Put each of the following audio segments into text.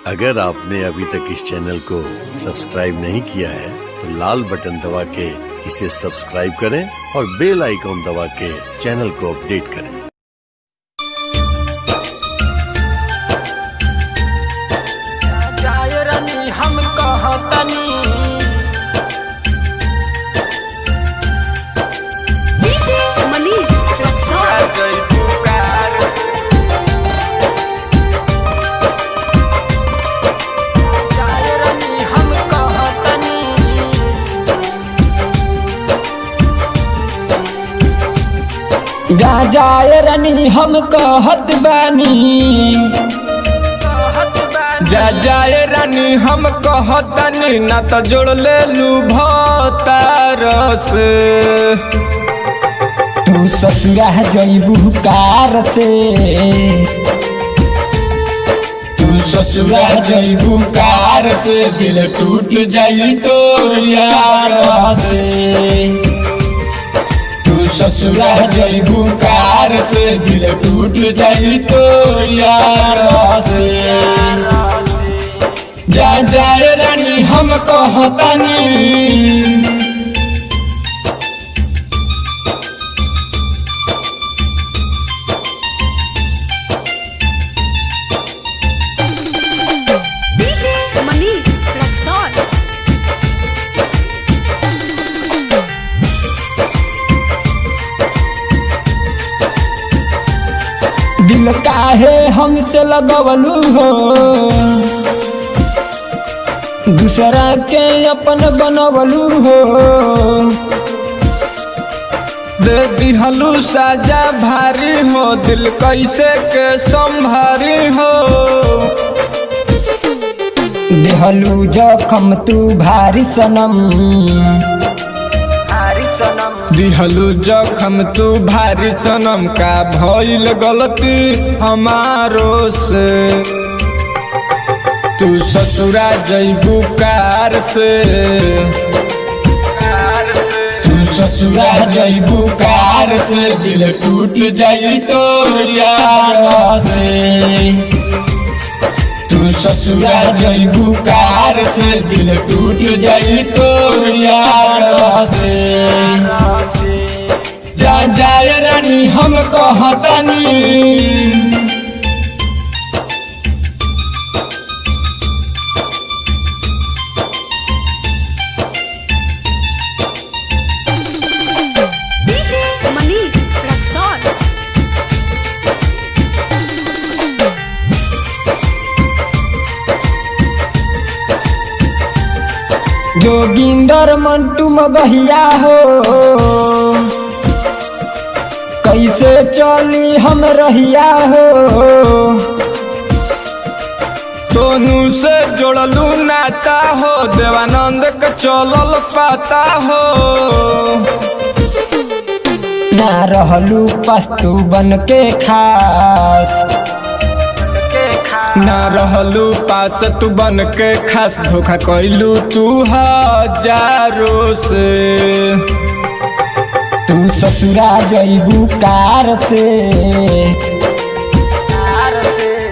अगर आपने अभी तक इस चैनल को सब्सक्राइब नहीं किया है तो लाल बटन दबा के इसे सब्सक्राइब करें और बेल आइकॉन दबा के चैनल को अपडेट करें। हम कहतनी डीजे मनीष रक्सौल जाए रानी हम कहत बानी जाए रानी हम कहतनी ना तो जोड़ ले लू भतारस तू ससुरा जइबू कार से तू ससुरा जइबू कार से दिल टूट जाई तो यार से तू ससुरा जइबू कार से दिल टूट जाई तो यार से जाए रानी हम कहतनी डीजे मनीष रक्सौल दिल काहे हमसे लगवलू हो दूसरा के अपन बनवलू हो दे दिहलू साजा भारी हो दिल कैसे के संभारी हो दिहलू जखम तू भारी सनम दिहलू जखम तू भारी सनम का भइल गलती हमारो से तू ससुरा जइबू कार से तू ससुरा जइबू कार से दिल टूट जाई तो यार से तू ससुरा जइबू कार से दिल टूट जाई तो यार से जाए रानी हम कहतनी डीजे मनीष रक्सौल जोगिंदर मंटू मगहिया हो कैसे चली हम रहिया हो सोनू से जोड़लू नाता हो देवानंद के चलल पाता हो ना रहलू पस्तू बन के खास ना रहलू पास तू बन के खास धोखा कैलू तू हजारों से तू ससुरा जइबू कार से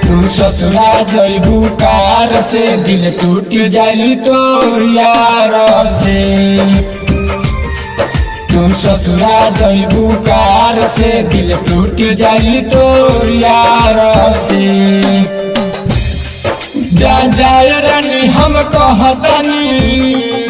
तू ससुरा जइबू कार से दिल टूट जाई तो यार से तू ससुरा जइबू कार से दिल टूट जाई तो यार से जाए रानी हम कहतनी